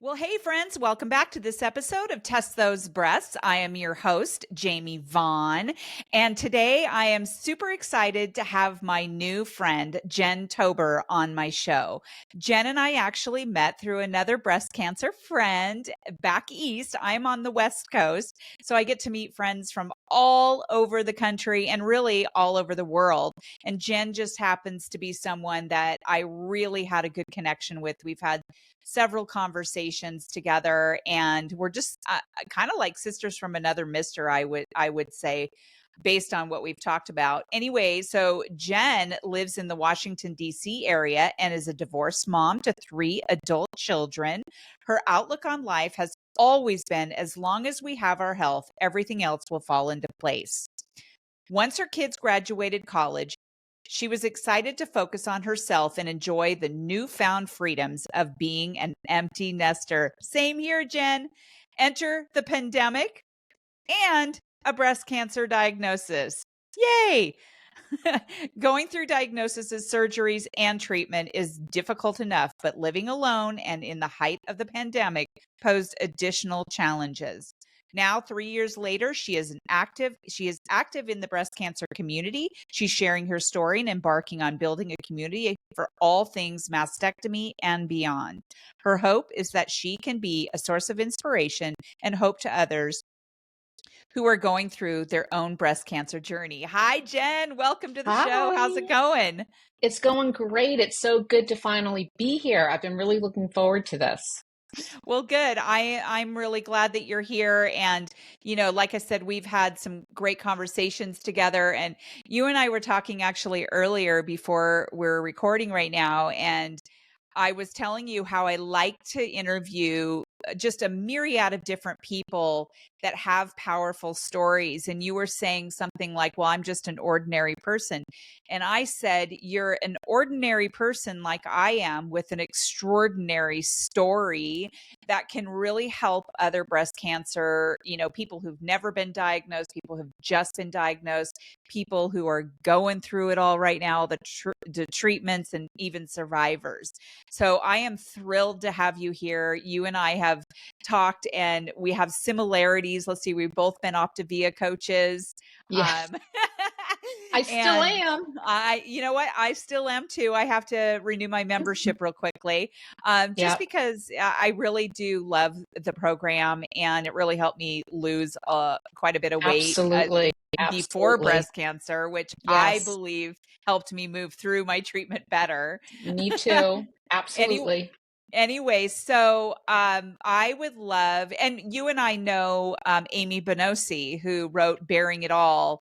Well, hey, friends, welcome back to this episode of Test Those Breasts. I am your host, Jamie Vaughn, and today I am super excited to have my new friend, Jen Tober, on my show. Jen and I actually met through another breast cancer friend back east. I'm on the West Coast, so I get to meet friends from all over the country and really all over the world. And Jen just happens to be someone that I really had a good connection with. We've had several conversations together, and we're just kind of like sisters from another mister, I would say, based on what we've talked about. Anyway, so Jen lives in the Washington D.C. area and is a divorced mom to 3 adult children. Her outlook on life has always been, as long as we have our health, everything else will fall into place. Once her kids graduated college, she was excited to focus on herself and enjoy the newfound freedoms of being an empty nester. Same here, Jen. Enter the pandemic and a breast cancer diagnosis. Yay! Going through diagnoses, surgeries, and treatment is difficult enough, but living alone and in the height of the pandemic posed additional challenges. Now, 3 years later, she is active in the breast cancer community. She's sharing her story and embarking on building a community for all things mastectomy and beyond. Her hope is that she can be a source of inspiration and hope to others who are going through their own breast cancer journey. Hi, Jen. Welcome to the show. How's it Hi, going? it's going great. It's so good to finally be here. I've been really looking forward to this. Well, good. I'm really glad that you're here. And, like I said, we've had some great conversations together. And you and I were talking actually earlier before we're recording right now. And I was telling you how I like to interview just a myriad of different people that have powerful stories. And you were saying something like, well, I'm just an ordinary person. And I said, you're an ordinary person like I am with an extraordinary story that can really help other breast cancer, people who've never been diagnosed, people who've just been diagnosed, people who are going through it all right now, the treatments, and even survivors. So I am thrilled to have you here. You and I have talked and we have similarities. Let's see, we've both been Optavia coaches. Yes, Um, I still and am. you know what? I still am too. I have to renew my membership real quickly, just Yep, because I really do love the program, and it really helped me lose quite a bit of weight absolutely. before Absolutely. breast cancer, which I Yes, believe helped me move through my treatment better. me too. Any, Absolutely. Anyway, so I would love, and you and I know Amy Banocy, who wrote Bearing It All,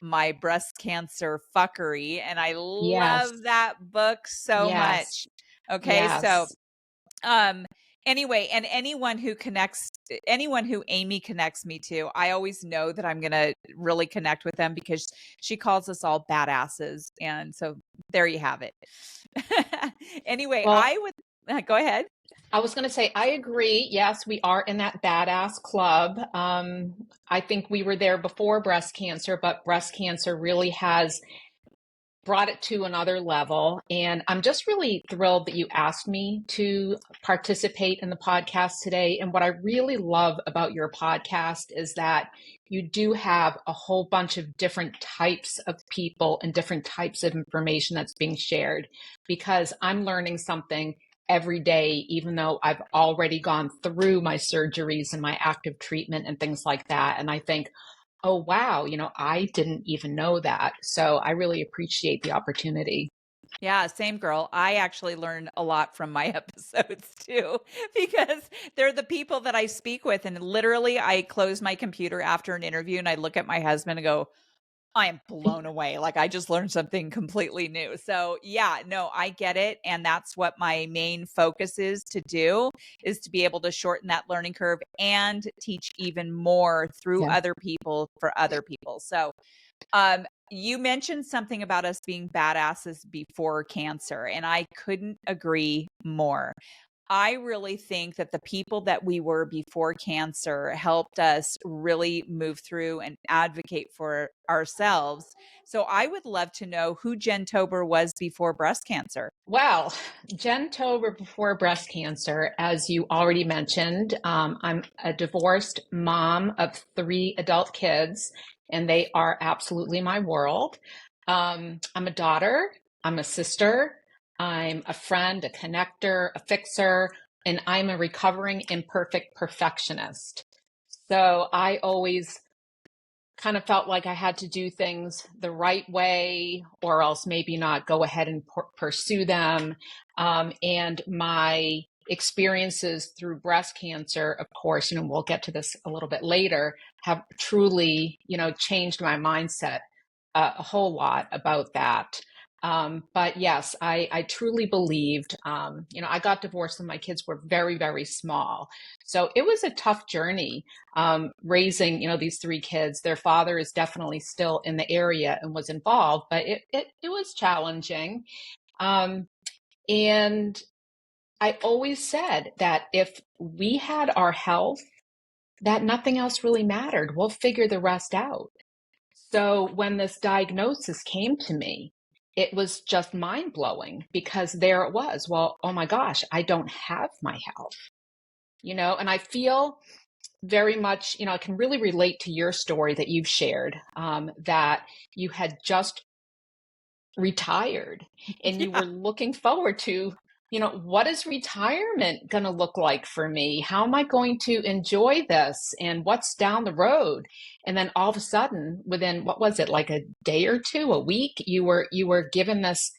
My Breast Cancer Fuckery, and I Yes, love that book so yes, much. Okay, so yes. um anyway, and anyone who Amy connects me to, I always know that I'm going to really connect with them because she calls us all badasses, and so there you have it. Anyway, Well, I would go ahead. I was going to say, I agree. Yes, we are in that badass club. I think we were there before breast cancer, but breast cancer really has brought it to another level. And I'm just really thrilled that you asked me to participate in the podcast today. And what I really love about your podcast is that you do have a whole bunch of different types of people and different types of information that's being shared, because I'm learning something every day, even though I've already gone through my surgeries and my active treatment and things like that. And I think, oh, wow, I didn't even know that. So I really appreciate the opportunity. Yeah, same girl. I actually learn a lot from my episodes too, because they're the people that I speak with. And literally, I close my computer after an interview and I look at my husband and go, I am blown away. Like I just learned something completely new. So yeah, no, I get it. And that's what my main focus is to do, is to be able to shorten that learning curve and teach even more through Yeah. other people for other people. So you mentioned something about us being badasses before cancer, and I couldn't agree more. I really think that the people that we were before cancer helped us really move through and advocate for ourselves. So I would love to know who Jen Tober was before breast cancer. Well, Jen Tober before breast cancer, as you already mentioned, I'm a divorced mom of 3 adult kids, and they are absolutely my world. I'm a daughter, I'm a sister, I'm a friend, a connector, a fixer, and I'm a recovering imperfect perfectionist. So I always kind of felt like I had to do things the right way or else maybe not go ahead and pursue them. And my experiences through breast cancer, of course, we'll get to this a little bit later, have truly, changed my mindset a whole lot about that. But yes, I truly believed, I got divorced when my kids were very, very small. So it was a tough journey raising, these 3 kids. Their father is definitely still in the area and was involved, but it was challenging. And I always said that if we had our health, that nothing else really mattered. We'll figure the rest out. So when this diagnosis came to me, it was just mind blowing because there it was. Well, oh my gosh, I don't have my health, and I feel very much, I can really relate to your story that you've shared, that you had just retired and you Yeah. were looking forward to, what is retirement going to look like for me? How am I going to enjoy this? And what's down the road? And then all of a sudden, within what was it, like a day or two, a week, you were given this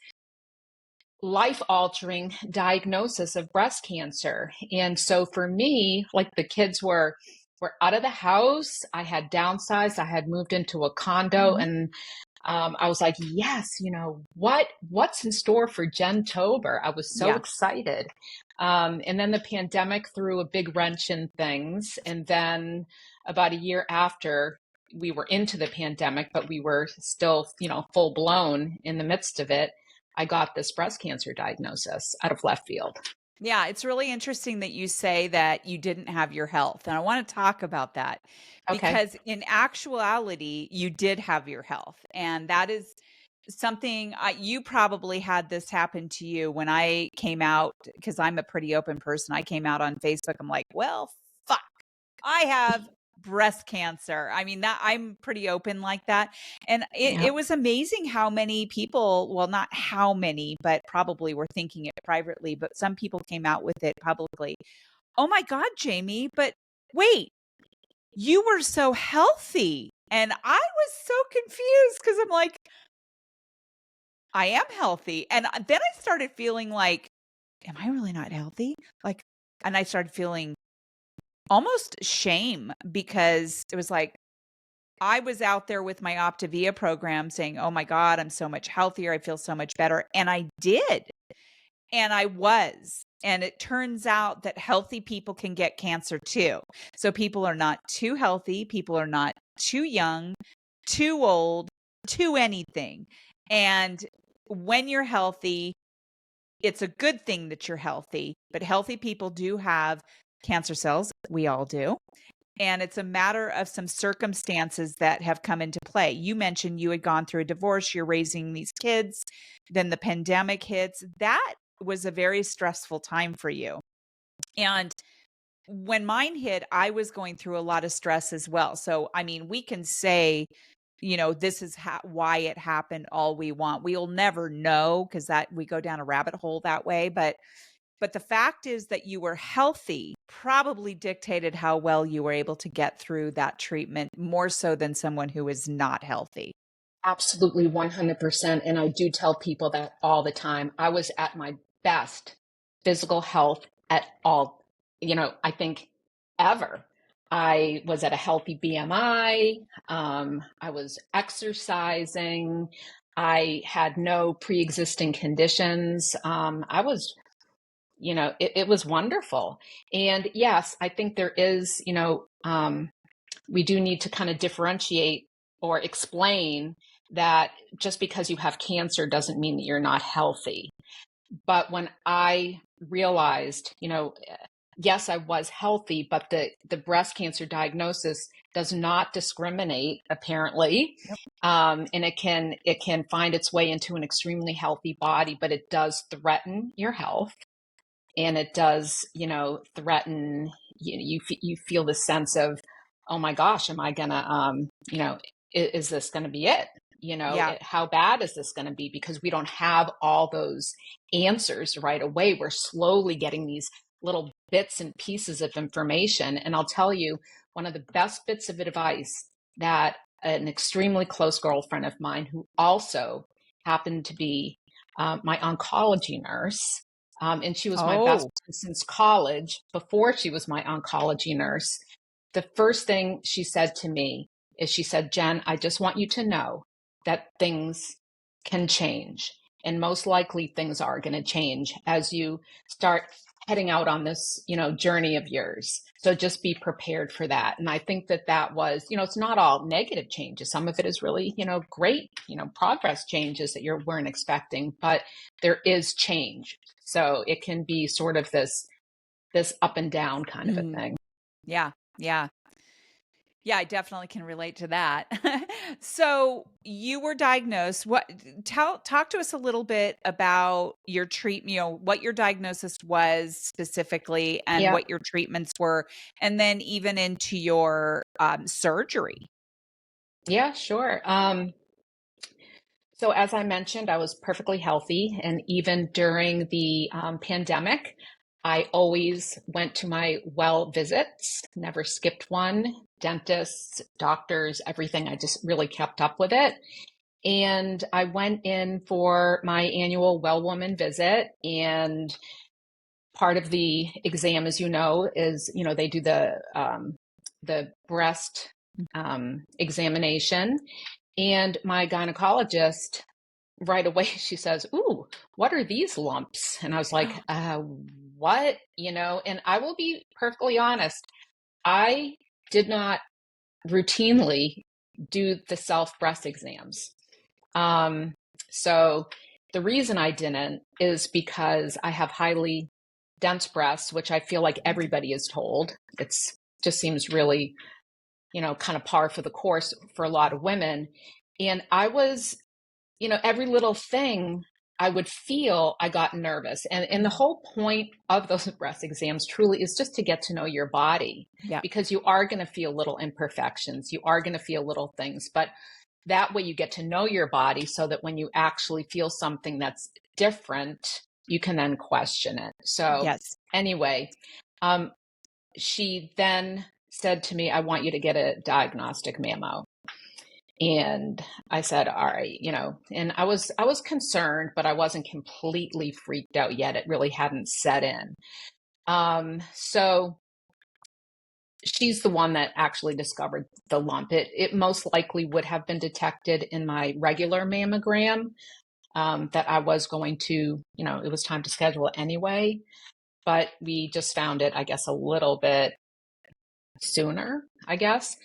life-altering diagnosis of breast cancer. And so for me, like the kids were out of the house. I had downsized. I had moved into a condo, Mhm. and I was like, yes, what's in store for Jen Tober? I was so Yeah. excited. And then the pandemic threw a big wrench in things. And then about a year after, we were into the pandemic, but we were still, full blown in the midst of it. I got this breast cancer diagnosis out of left field. Yeah, it's really interesting that you say that you didn't have your health. And I want to talk about that Okay. because in actuality, you did have your health. And that is something you probably had this happen to you when I came out because I'm a pretty open person. I came out on Facebook. I'm like, well, fuck, I have breast cancer. I mean, that I'm pretty open like that. And Yeah. it was amazing how many people, well, not how many, but probably were thinking it privately, but some people came out with it publicly. Oh my God, Jamie, but wait, you were so healthy. And I was so confused because I'm like, I am healthy. And then I started feeling like, am I really not healthy? Like, and I started feeling almost shame because it was like, I was out there with my Optavia program saying, oh my God, I'm so much healthier. I feel so much better. And I did. And I was. And it turns out that healthy people can get cancer too. So people are not too healthy. People are not too young, too old, too anything. And when you're healthy, it's a good thing that you're healthy, but healthy people do have cancer cells. We all do. And it's a matter of some circumstances that have come into play. You mentioned you had gone through a divorce, you're raising these kids, then the pandemic hits. That was a very stressful time for you. And when mine hit, I was going through a lot of stress as well. So, I mean, we can say, this is why it happened all we want. We'll never know because that we go down a rabbit hole that way. But the fact is that you were healthy probably dictated how well you were able to get through that treatment more so than someone who is not healthy. Absolutely 100%. And I do tell people that all the time. I was at my best physical health at all, I think ever. I was at a healthy BMI. I was exercising. I had no pre-existing conditions. I was, it was wonderful. And yes, I think there is, we do need to kind of differentiate or explain that just because you have cancer doesn't mean that you're not healthy. But when I realized, yes, I was healthy, but the breast cancer diagnosis does not discriminate, apparently. Yep. And it can find its way into an extremely healthy body, but it does threaten your health, and it does, threaten you feel the sense of, oh my gosh, am I gonna, is this gonna be it? Yeah. How bad is this gonna be? Because we don't have all those answers right away. We're slowly getting these little bits and pieces of information. And I'll tell you, one of the best bits of advice that an extremely close girlfriend of mine, who also happened to be my oncology nurse, and she was my best Oh, friend since college, before she was my oncology nurse. The first thing she said to me is, she said, Jen, I just want you to know that things can change. And most likely things are going to change as you start heading out on this, journey of yours. So just be prepared for that. And I think that was, it's not all negative changes. Some of it is really, great, progress changes that you weren't expecting, but there is change. So it can be sort of this up and down kind of a mm, thing. yeah. Yeah. Yeah, I definitely can relate to that. So you were diagnosed. Talk to us a little bit about your what your diagnosis was specifically and Yeah. what your treatments were, and then even into your surgery. Yeah, sure. So as I mentioned, I was perfectly healthy, and even during the pandemic, I always went to my well visits, never skipped one. Dentists, doctors, everything. I just really kept up with it. And I went in for my annual well woman visit, and part of the exam, as you know, is, they do the breast examination. And my gynecologist, right away, she says, ooh, what are these lumps? And I was like, what? And I will be perfectly honest, I did not routinely do the self breast exams. Um, so the reason I didn't is because I have highly dense breasts, which I feel like everybody is told. It's just seems really, kind of par for the course for a lot of women. And I was, every little thing I would feel, I got nervous. And the whole point of those breast exams truly is just to get to know your body, Yeah. because you are going to feel little imperfections. You are going to feel little things, but that way you get to know your body, so that when you actually feel something that's different, you can then question it. So Yes. anyway, she then said to me, I want you to get a diagnostic mammo. And I said, all right, and I was concerned, but I wasn't completely freaked out yet. It really hadn't set in. So she's the one that actually discovered the lump. It most likely would have been detected in my regular mammogram, that I was going to, it was time to schedule it anyway. But we just found it, I guess, a little bit sooner, I guess.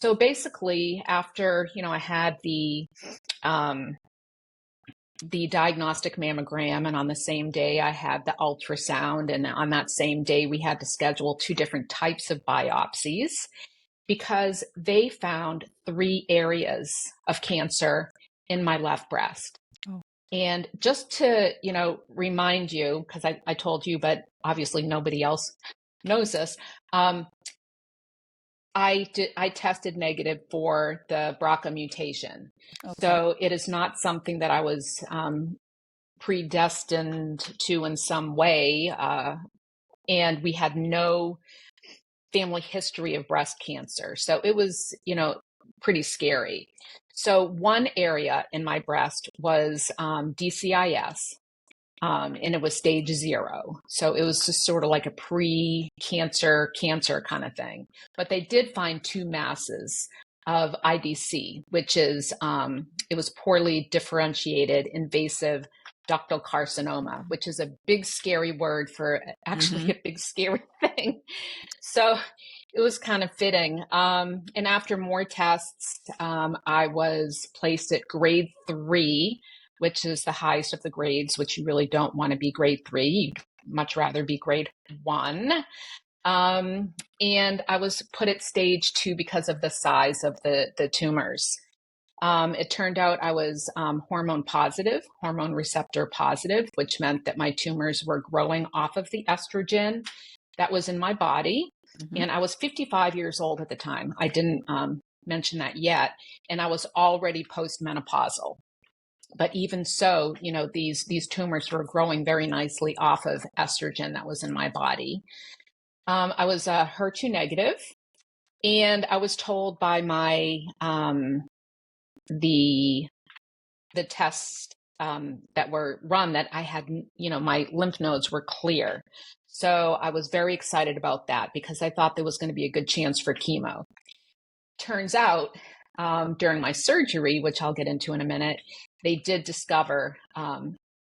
So basically, after, I had um, the diagnostic mammogram, and on the same day I had the ultrasound, and on that same day we had to schedule two different types of biopsies, because they found 3 areas of cancer in my left breast. Oh. And just to, remind you, because I told you, but obviously nobody else knows this, I tested negative for the BRCA mutation. Okay. So it is not something that I was predestined to in some way. And we had no family history of breast cancer. So it was, pretty scary. So one area in my breast was DCIS, and it was stage 0. So it was just sort of like a pre-cancer cancer kind of thing. But they did find 2 masses of IDC, which is, it was poorly differentiated invasive ductal carcinoma, which is a big scary word for actually Hmm. a big scary thing. So it was kind of fitting. And after more tests, I was placed at grade 3, which is the highest of the grades, which you really don't want to be grade 3. You'd much rather be grade 1. And I was put at stage 2 because of the size of the tumors. It turned out I was hormone positive, hormone receptor positive, which meant that my tumors were growing off of the estrogen that was in my body. Mm-hmm. And I was 55 years old at the time. I didn't mention that yet. And I was already postmenopausal. But even so, you know, these tumors were growing very nicely off of estrogen that was in my body. I was HER2 negative, and I was told by my the tests that were run that I had, you know, my lymph nodes were clear. So I was very excited about that because I thought there was going to be a good chance for chemo. Turns out during my surgery, which I'll get into in a minute, they did discover a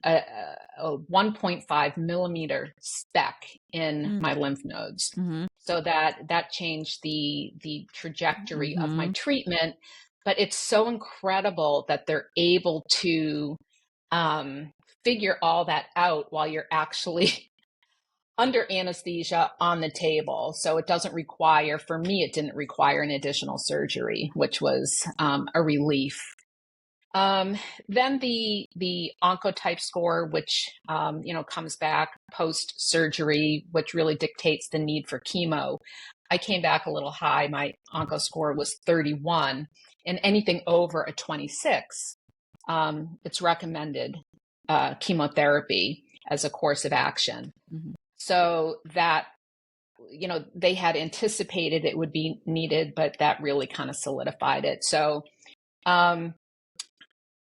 1.5 millimeter speck in my lymph nodes. Mm-hmm. So that changed the trajectory of my treatment. But it's so incredible that they're able to figure all that out while you're actually under anesthesia on the table. So it doesn't require, for me, it didn't require an additional surgery, which was a relief. Then the oncotype score, which, you know, comes back post surgery, which really dictates the need for chemo. I came back a little high. My onco score was 31, and anything over a 26, it's recommended chemotherapy as a course of action. Mm-hmm. So that, you know, they had anticipated it would be needed, but that really kind of solidified it. So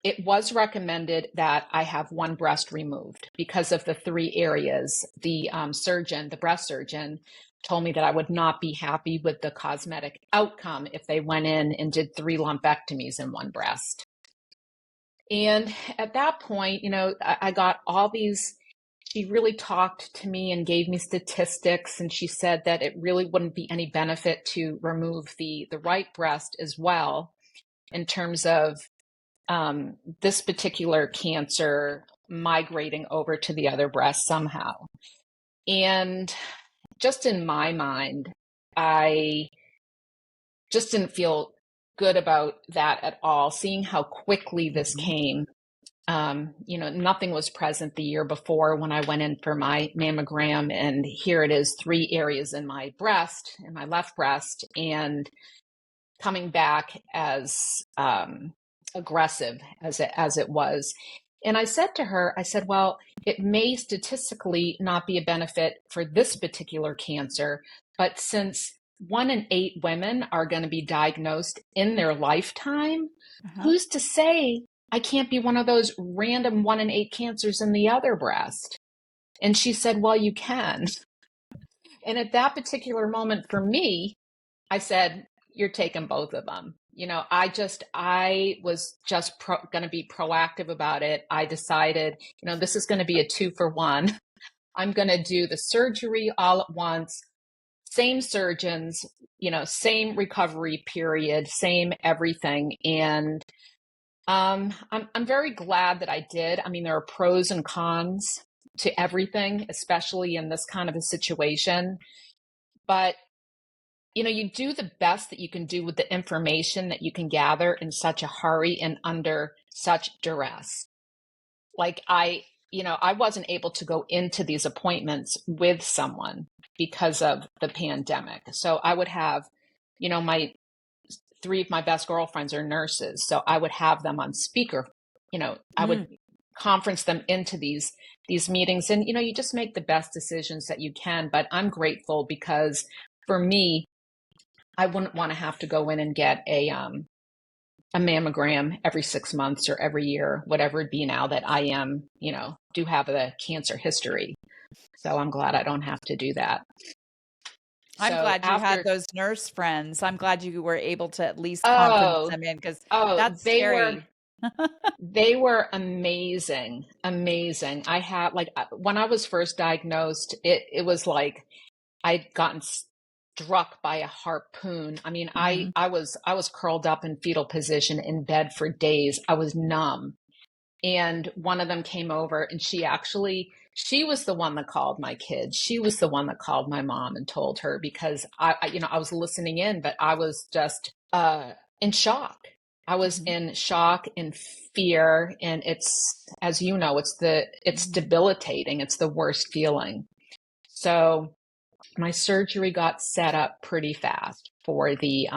it was recommended that I have one breast removed because of the 3 areas. The surgeon, the breast surgeon, told me that I would not be happy with the cosmetic outcome if they went in and did 3 lumpectomies in one breast. And at that point, you know, I got all these, she really talked to me and gave me statistics. And she said that it really wouldn't be any benefit to remove the right breast as well in terms of this particular cancer migrating over to the other breast somehow. And just in my mind, I just didn't feel good about that at all, seeing how quickly this came. You know, nothing was present the year before when I went in for my mammogram, and here it is, 3 areas in my breast, in my left breast, and coming back as aggressive as it was. And I said to her, I said, well, it may statistically not be a benefit for this particular cancer, but since 1 in 8 women are going to be diagnosed in their lifetime, who's to say I can't be one of those random 1 in 8 cancers in the other breast? And she said, well, you can. And at that particular moment for me, I said, you're taking both of them. You know, I was just going to be proactive about it. I decided, you know, this is going to be a 2 for 1. I'm going to do the surgery all at once, same surgeons, you know, same recovery period, same everything. And I'm very glad that I did. I mean, there are pros and cons to everything, especially in this kind of a situation. But you know, you do the best that you can do with the information that you can gather in such a hurry and under such duress. Like I wasn't able to go into these appointments with someone because of the pandemic. So I would have, you know, 3 of my best girlfriends are nurses. So I would have them on speaker, you know, I would conference them into these meetings, and, you know, you just make the best decisions that you can. But I'm grateful because for me, I wouldn't want to have to go in and get a mammogram every 6 months or every year, whatever it be now that I am, you know, do have a cancer history. So I'm glad I don't have to do that. I'm So glad you had those nurse friends. I'm glad you were able to at least conference them in, because that's scary. They were amazing. Amazing. I had, like, when I was first diagnosed, it was like I'd gotten struck by a harpoon. I mean, I was curled up in fetal position in bed for days. I was numb. And one of them came over, and she was the one that called my kids. She was the one that called my mom and told her, because I was listening in, but I was just in shock. I was Mhm. in shock and fear, and it's, as you know, it's Mhm. debilitating. It's the worst feeling. So my surgery got set up pretty fast for the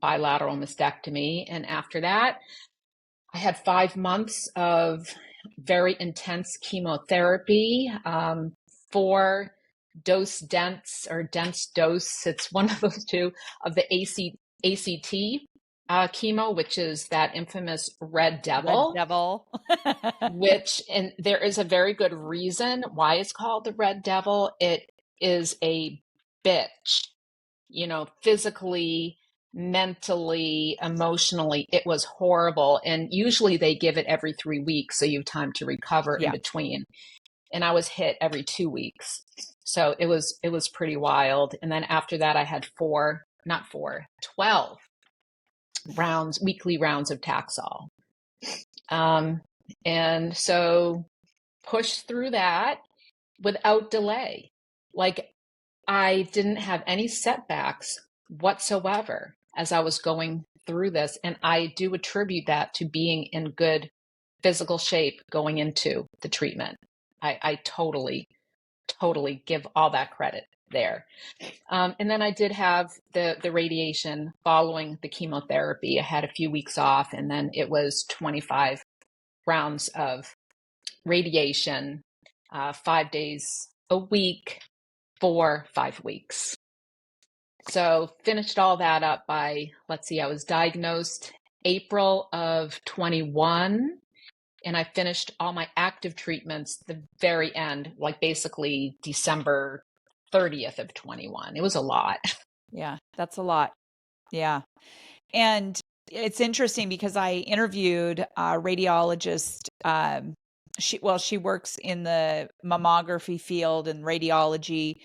bilateral mastectomy, and after that, I had 5 months of very intense chemotherapy, 4 dose dense or dense dose. It's one of those two of the ACT chemo, which is that infamous red Red devil, Devil. and there is a very good reason why it's called the red devil. It is a bitch, physically, mentally, emotionally. It was horrible. And usually they give it every 3 weeks, so you have time to recover in Yeah. between. And I was hit every 2 weeks. So it was pretty wild. And then after that, I had 12 weekly rounds of Taxol. Um, and so pushed through that without delay. Like, I didn't have any setbacks whatsoever as I was going through this. And I do attribute that to being in good physical shape going into the treatment. I totally, totally give all that credit there. And then I did have the radiation following the chemotherapy. I had a few weeks off, and then it was 25 rounds of radiation, 5 days a week for 5 weeks. So finished all that up by, let's see, I was diagnosed April of 21, and I finished all my active treatments the very end, like basically December 30th of 21. It was a lot. Yeah, that's a lot. Yeah. And it's interesting because I interviewed a radiologist. She works in the mammography field and radiology,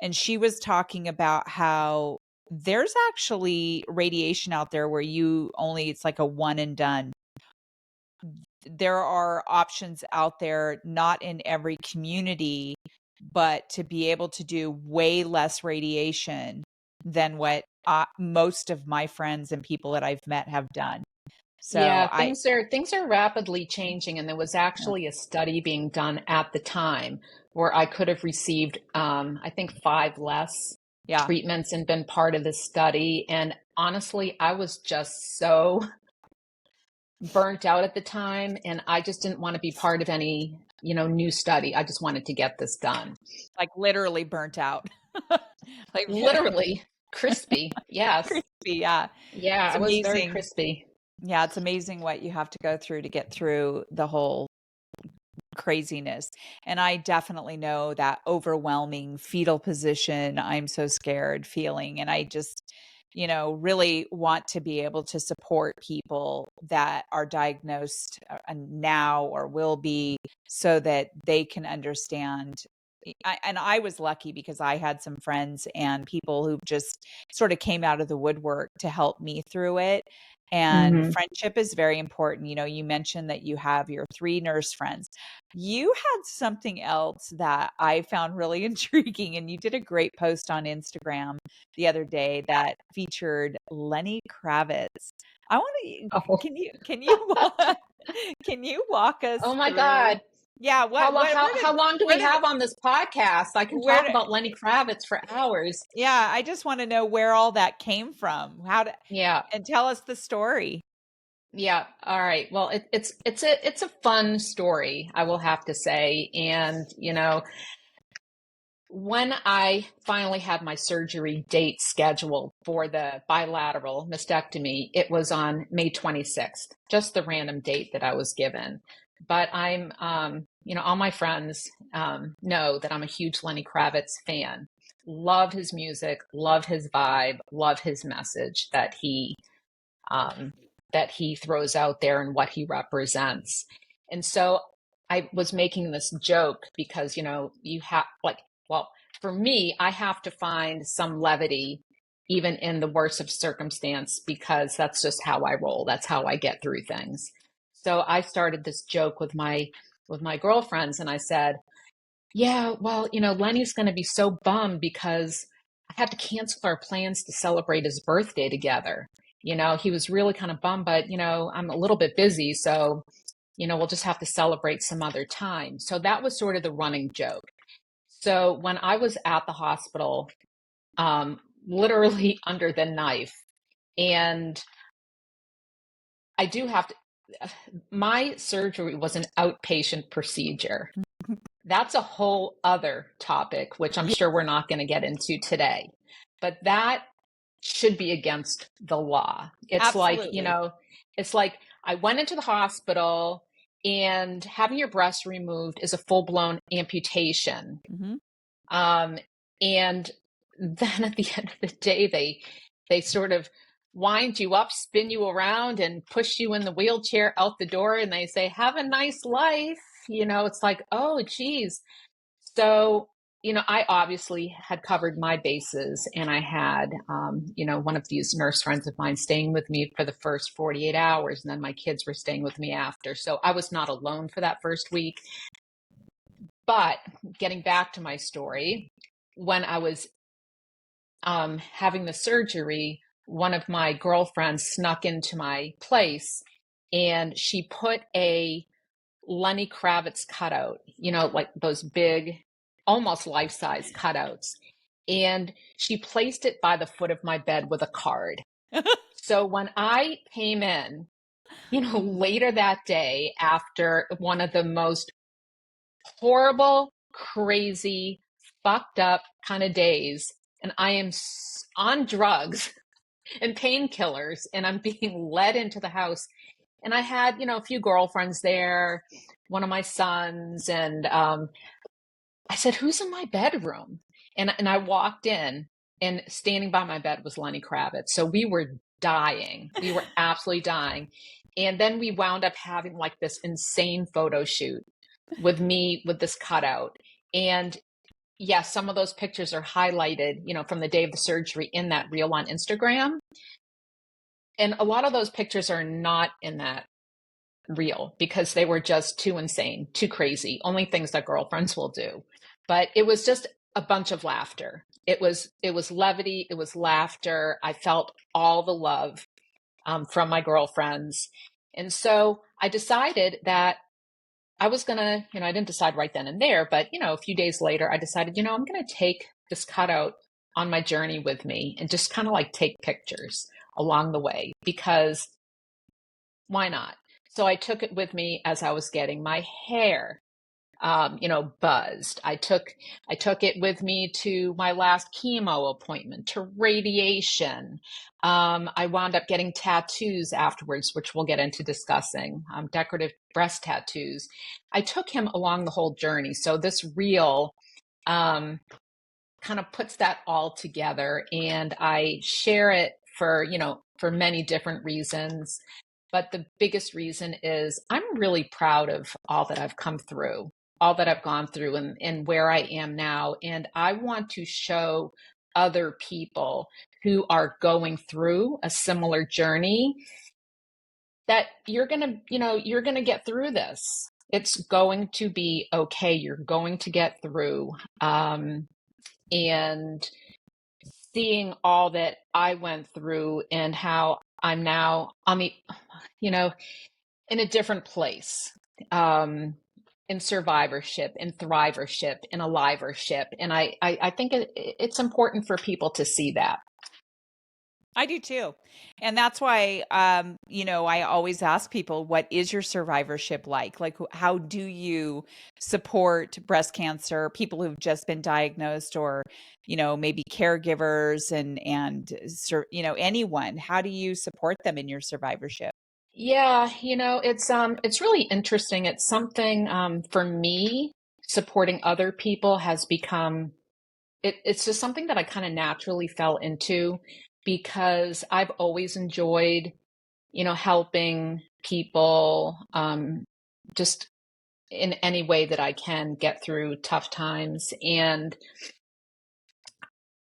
and she was talking about how there's actually radiation out there where it's like a one and done. There are options out there, not in every community, but to be able to do way less radiation than what most of my friends and people that I've met have done. So Yeah, things are rapidly changing, and there was yeah, actually a study being done at the time where I could have received, I think, 5 less yeah, treatments and been part of this study. And honestly, I was just so burnt out at the time, and I just didn't want to be part of any, new study. I just wanted to get this done. like literally burnt out. Like Literally crispy. Yes. crispy. Yeah, Yeah, it's I was very amazing. crispy. Yeah, it's amazing what you have to go through to get through the whole craziness. And I definitely know that overwhelming fetal position, I'm so scared feeling. And I just, really want to be able to support people that are diagnosed now or will be, so that they can understand. And I was lucky because I had some friends and people who just sort of came out of the woodwork to help me through it. And Hmm. friendship is very important. You mentioned that you have your 3 nurse friends. You had something else that I found really intriguing, and you did a great post on Instagram the other day that featured Lenny Kravitz. I want to Oh. can you walk us Oh my through? God. Yeah, How long do we have on this podcast? I can where talk did about Lenny Kravitz for hours. yeah, I just want to know where all that came from. Yeah. And tell us the story. Yeah. All right. Well, it's a fun story, I will have to say. And when I finally had my surgery date scheduled for the bilateral mastectomy, it was on May 26th, just the random date that I was given. But all my friends know that I'm a huge Lenny Kravitz fan. Love his music, love his vibe, love his message um, that he throws out there and what he represents. And so I was making this joke because, you have like, well, for me, I have to find some levity even in the worst of circumstance because that's just how I roll. That's how I get through things. So I started this joke with my girlfriends, and I said, yeah, well, Lenny's going to be so bummed because I had to cancel our plans to celebrate his birthday together. He was really kind of bummed, but, I'm a little bit busy. So, we'll just have to celebrate some other time. So that was sort of the running joke. So when I was at the hospital, literally under the knife, and I do have to, my surgery was an outpatient procedure. That's a whole other topic, which I'm Yeah, sure we're not going to get into today. But that should be against the law. absolutely. It's like I went into the hospital and having your breast removed is a full-blown amputation. Hmm. Um, and then at the end of the day, they sort of wind you up, spin you around, and push you in the wheelchair out the door, and they say, "Have a nice life." It's like, oh, geez. So, I obviously had covered my bases, and I had, one of these nurse friends of mine staying with me for the first 48 hours, and then my kids were staying with me after. So I was not alone for that first week. But getting back to my story, when I was having the surgery, one of my girlfriends snuck into my place and she put a Lenny Kravitz cutout, like those big, almost life-size cutouts. And she placed it by the foot of my bed with a card. So when I came in, later that day after one of the most horrible, crazy, fucked up kind of days, and I am on drugs and painkillers, and I'm being led into the house. And I had, a few girlfriends there, one of my sons, and I said, "Who's in my bedroom?" And I walked in, and standing by my bed was Lenny Kravitz. So we were dying. We were absolutely dying. And then we wound up having like this insane photo shoot with me with this cutout. And yes, some of those pictures are highlighted, from the day of the surgery in that reel on Instagram. And a lot of those pictures are not in that reel because they were just too insane, too crazy, only things that girlfriends will do. But it was just a bunch of laughter. It was levity, it was laughter. I felt all the love from my girlfriends. And so I decided that I was going to, I didn't decide right then and there, but, a few days later, I decided, I'm going to take this cutout on my journey with me and just kind of like take pictures along the way because why not? So I took it with me as I was getting my hair, buzzed. I took it with me to my last chemo appointment, to radiation. I wound up getting tattoos afterwards, which we'll get into discussing, decorative breast tattoos. I took him along the whole journey. So this reel kind of puts that all together, and I share it for many different reasons. But the biggest reason is I'm really proud of all that I've come through, all that I've gone through, and where I am now. And I want to show other people who are going through a similar journey that you're going to get through this. It's going to be okay. You're going to get through. And seeing all that I went through and how I'm now on the, you know, in a different place, in survivorship, in thrivership, in alivership. And I think it's important for people to see that. I do too. And that's why, I always ask people, what is your survivorship like? Like, how do you support breast cancer, people who've just been diagnosed, or, maybe caregivers anyone? How do you support them in your survivorship? Yeah, it's really interesting. It's something for me, supporting other people has become it's just something that I kind of naturally fell into because I've always enjoyed, helping people just in any way that I can get through tough times. And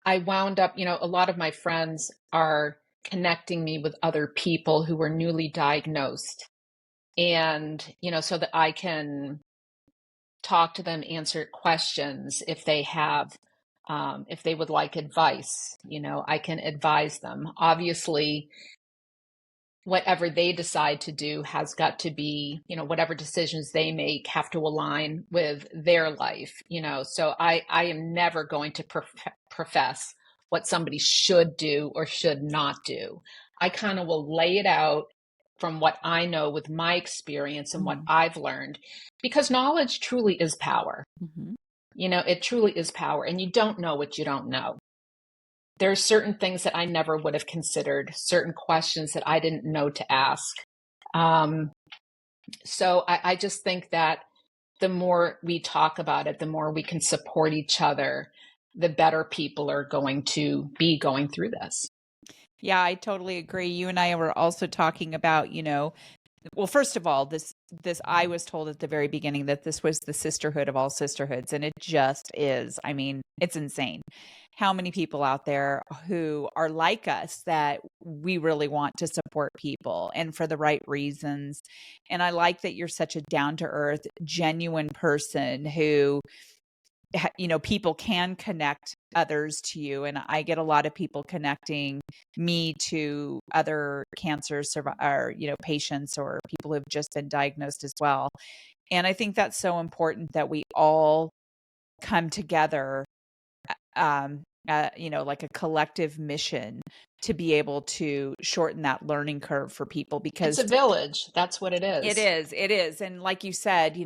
I wound up, a lot of my friends are connecting me with other people who were newly diagnosed. and, so that I can talk to them, answer questions if they have, if they would like advice, I can advise them. Obviously, whatever they decide to do has got to be, whatever decisions they make have to align with their life, so I am never going to profess what somebody should do or should not do. I kind of will lay it out from what I know with my experience and what I've learned, because knowledge truly is power. It truly is power, and you don't know what you don't know. There are certain things that I never would have considered, certain questions that I didn't know to ask. So I just think that the more we talk about it, the more we can support each other, the better people are going to be going through this. Yeah, I totally agree. You and I were also talking about, well, first of all, this I was told at the very beginning that this was the sisterhood of all sisterhoods, and it just is. I mean, it's insane how many people out there who are like us, that we really want to support people and for the right reasons. And I like that you're such a down-to-earth, genuine person who, people can connect others to you. And I get a lot of people connecting me to other cancer or, patients or people who have just been diagnosed as well. And I think that's so important that we all come together, like a collective mission to be able to shorten that learning curve for people, because it's a village. That's what it is. It is. And like you said,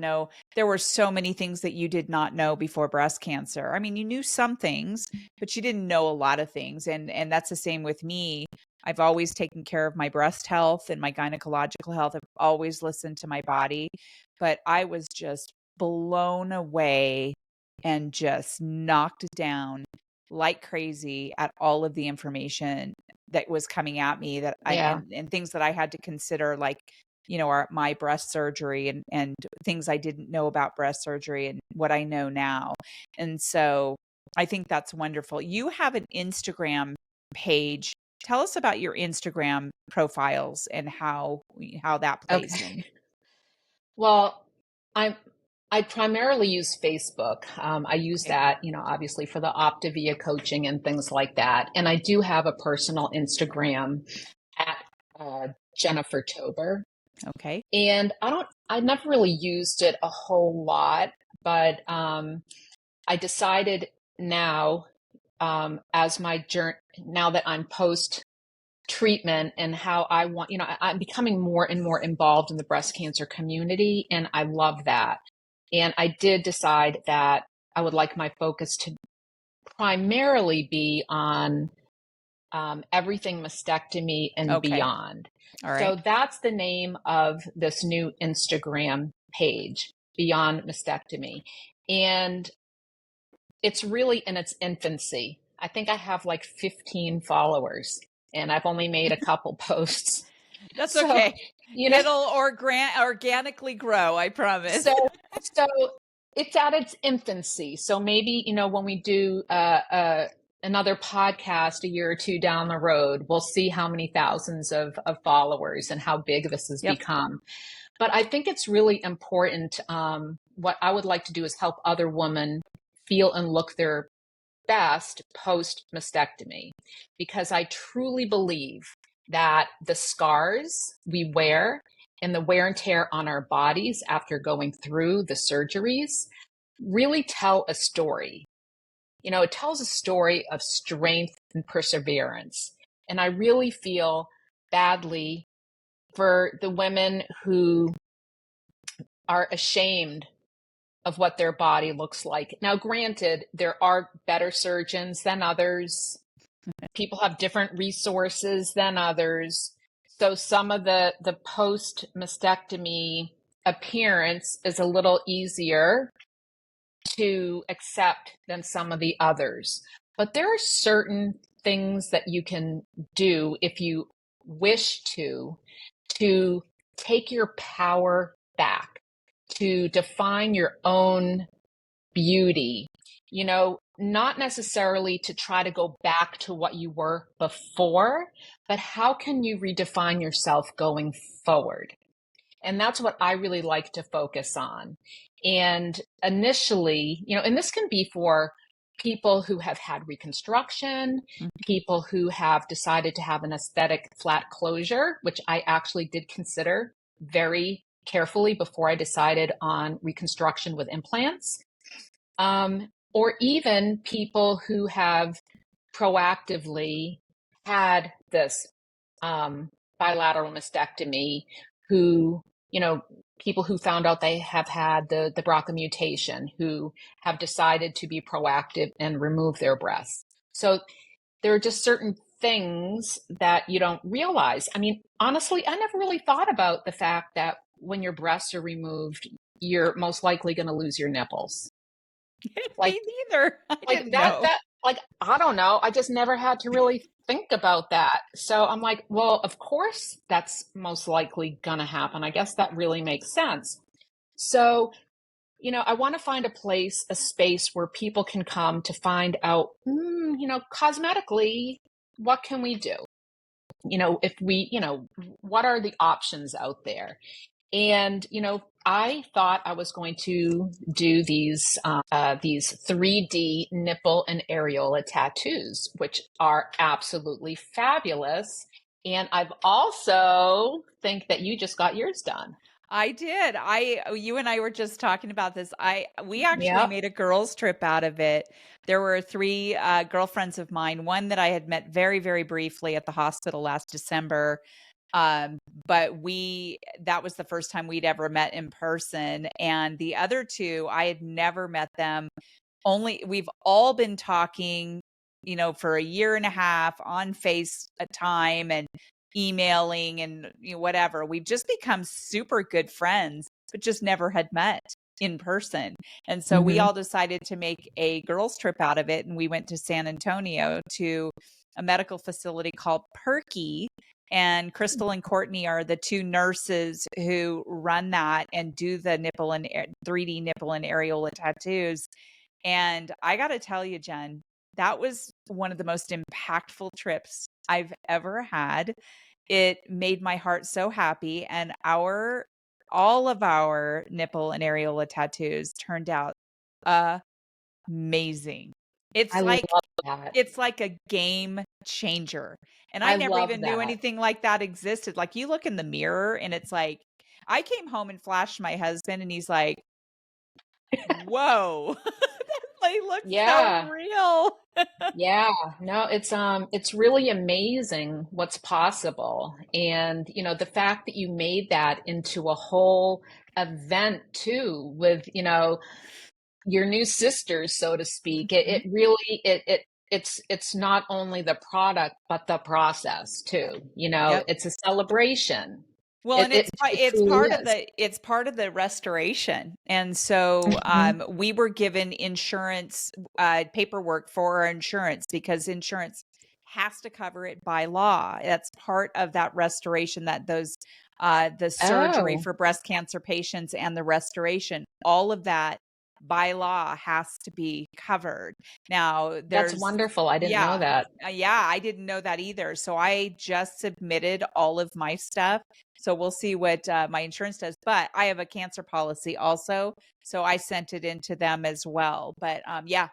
there were so many things that you did not know before breast cancer. I mean, you knew some things, but you didn't know a lot of things. And that's the same with me. I've always taken care of my breast health and my gynecological health. I've always listened to my body, but I was just blown away and just knocked down like crazy at all of the information that was coming at me, that and things that I had to consider, like, my breast surgery and things I didn't know about breast surgery and what I know now. And so I think that's wonderful. You have an Instagram page. Tell us about your Instagram profiles and how that plays in. Well, I primarily use Facebook. I use that, obviously for the Optavia coaching and things like that. And I do have a personal Instagram at Jennifer Tober. Okay. And I never really used it a whole lot, but I decided now, as my journey, now that I'm post treatment and how I want, I'm becoming more and more involved in the breast cancer community, and I love that. And I did decide that I would like my focus to primarily be on everything mastectomy and beyond. All right. So that's the name of this new Instagram page, Beyond Mastectomy. And it's really in its infancy. I think I have like 15 followers, and I've only made a couple posts. That's okay. It'll organically grow, I promise. So it's at its infancy. So maybe, when we do another podcast a year or two down the road, we'll see how many thousands of followers and how big this has become. But I think it's really important. What I would like to do is help other women feel and look their best post mastectomy, because I truly believe that the scars we wear and the wear and tear on our bodies after going through the surgeries really tell a story. It tells a story of strength and perseverance. And I really feel badly for the women who are ashamed of what their body looks like. Now, granted, there are better surgeons than others. People have different resources than others. So some of the post mastectomy appearance is a little easier to accept than some of the others. But there are certain things that you can do if you wish to take your power back, to define your own beauty, not necessarily to try to go back to what you were before, but how can you redefine yourself going forward? And that's what I really like to focus on. And initially, and this can be for people who have had reconstruction, people who have decided to have an aesthetic flat closure, which I actually did consider very carefully before I decided on reconstruction with implants, or even people who have proactively had this bilateral mastectomy, who, people who found out they have had the BRCA mutation, who have decided to be proactive and remove their breasts. So there are just certain things that you don't realize. I mean, honestly, I never really thought about the fact that when your breasts are removed, you're most likely going to lose your nipples. Like, Me neither. I didn't know. I don't know. I just never had to really think about that. So I'm like, well, of course that's most likely going to happen. I guess that really makes sense. So, I want to find a place, a space where people can come to find out, cosmetically, what can we do? If we, what are the options out there? And, I thought I was going to do these 3D nipple and areola tattoos, which are absolutely fabulous. And I've also think that you just got yours done. I did. You and I were just talking about this. We actually Yep. made a girls' trip out of it. There were three girlfriends of mine, one that I had met very, very briefly at the hospital last December. But that was the first time we'd ever met in person. And the other two, I had never met them. We've all been talking, for a year and a half on FaceTime and emailing and whatever. We've just become super good friends, but just never had met in person. And so we all decided to make a girls' trip out of it. And we went to San Antonio to a medical facility called Perky. And Crystal and Courtney are the two nurses who run that and do the 3D nipple and areola tattoos. And I got to tell you, Jen, that was one of the most impactful trips I've ever had. It made my heart so happy. And all of our nipple and areola tattoos turned out amazing. I love that. It's like a game changer. And I I never love even knew that. anything like that existed. Like, you look in the mirror and it's like, I came home and flashed my husband and he's like, whoa, they look so Yeah. real. Yeah, no, it's really amazing what's possible. And, the fact that you made that into a whole event too with, your new sisters, so to speak. It really it's not only the product but the process too. Yep. It's a celebration. Well, It and it, it truly is. it's part of the restoration. And so Mhm. we were given insurance paperwork for our insurance because insurance has to cover it by law. That's part of that restoration, that the surgery Oh, for breast cancer patients and the restoration, all of that by law has to be covered. Now that's there's wonderful. I didn't know yeah. that. Yeah, I didn't know that either. So I just submitted all of my stuff, so we'll see what my insurance does. But I have a cancer policy also, so I sent it into them as well. But yeah,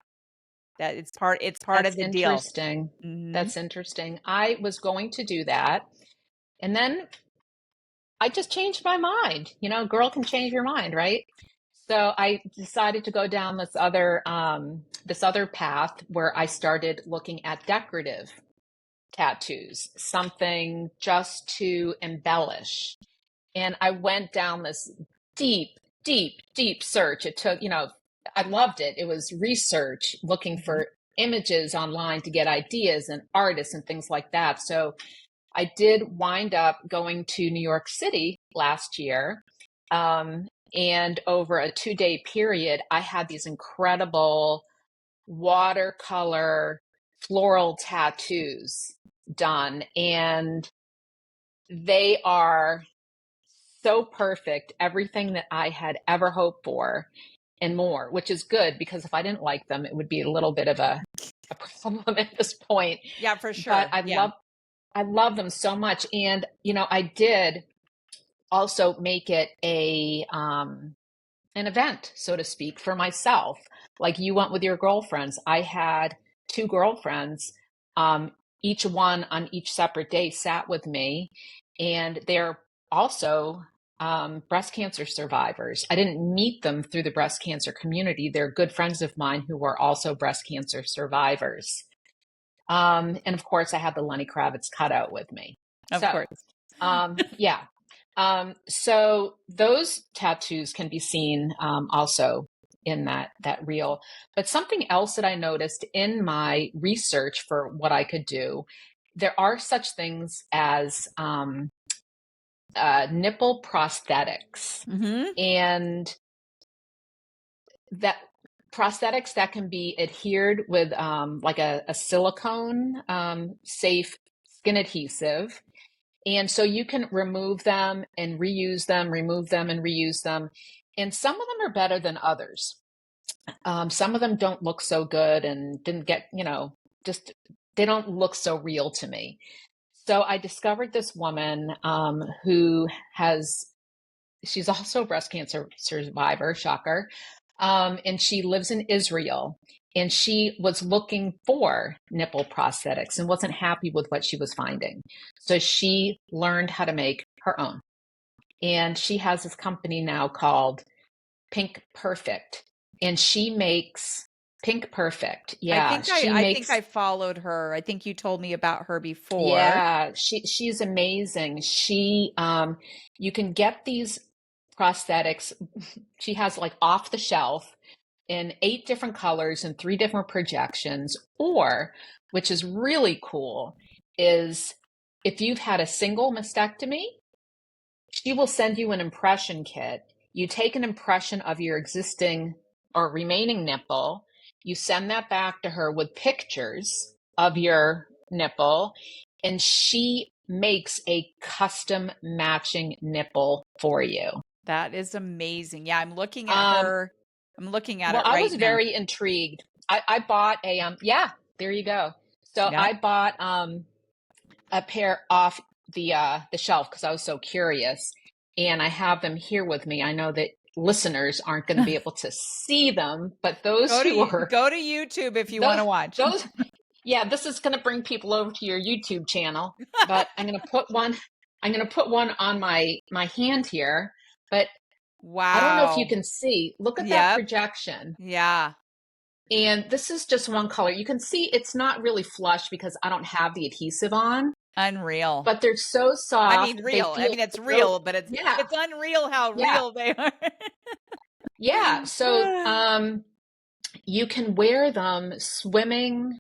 that it's part That's of the deal. interesting. Hmm. That's interesting. I was going to do that, and then I just changed my mind. Girl can change your mind, right? So I decided to go down this other path where I started looking at decorative tattoos, something just to embellish. And I went down this deep, deep, deep search. It took, I loved it. It was research, looking Hmm. for images online to get ideas and artists and things like that. So I did wind up going to New York City last year. And over a 2-day period, I had these incredible watercolor floral tattoos done. And they are so perfect, everything that I had ever hoped for and more, which is good because if I didn't like them, it would be a little bit of a problem at this point. Yeah, for But sure. I Yeah. love them so much. And, I did also make it an event, so to speak, for myself. Like you went with your girlfriends. I had two girlfriends, um, each one on each separate day sat with me, and they're also breast cancer survivors. I didn't meet them through the breast cancer community. They're good friends of mine who were also breast cancer survivors. And of course, I had the Lenny Kravitz cutout with me. Of So, course. yeah. So those tattoos can be seen also in that reel. But something else that I noticed in my research for what I could do, there are such things as nipple prosthetics, Mm-hmm. and that prosthetics that can be adhered with like a silicone safe skin adhesive. And so you can remove them and reuse them, remove them and reuse them. And some of them are better than others. Some of them don't look so good and didn't get, just they don't look so real to me. So I discovered this woman who she's also a breast cancer survivor, shocker. And she lives in Israel. And she was looking for nipple prosthetics and wasn't happy with what she was finding. So she learned how to make her own. And she has this company now called Pink Perfect. And she makes Pink Perfect. Yeah, she I think makes I followed her. I think you told me about her before. Yeah, she's amazing. You can get these prosthetics. She has like off the shelf in 8 different colors and 3 different projections, or, which is really cool, is if you've had a single mastectomy, she will send you an impression kit. You take an impression of your existing or remaining nipple. You send that back to her with pictures of your nipple, and she makes a custom matching nipple for you. That is amazing. Yeah, I'm looking at Um, her. I'm looking at well, it I right was now. very intrigued. I bought yeah, there you go. So Yeah. I bought a pair off the shelf because I was so curious, and I have them here with me. I know that listeners aren't going to be able to see them, but those who are Go to YouTube if you want those to watch. those yeah, this is going to bring people over to your YouTube channel. But I'm going to put one. I'm going to put one on my hand here, but I don't know if you Wow. can see. Look at that Yep. projection. Yeah. And this is just one color. You can see it's not really flush because I don't have the adhesive on, Unreal. but they're so I mean, soft. They real. I feel mean, it's so, real, but yeah, it's unreal how yeah, real they are. yeah. So you can wear them swimming,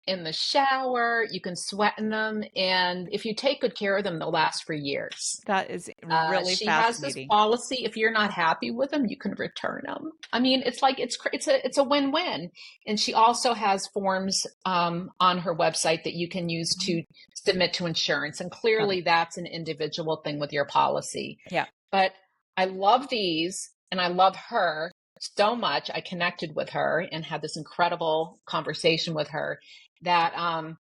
in the shower, you can sweat in them, and if you take good care of them, they'll last for years. That is really She has this fascinating. policy: if you're not happy with them, you can return them. I mean, it's like it's a win-win. And she also has forms on her website that you can use to submit to insurance. And Love clearly, it. that's an individual thing with your policy. Yeah. But I love these, and I love her so much. I connected with her and had this incredible conversation with her that I'm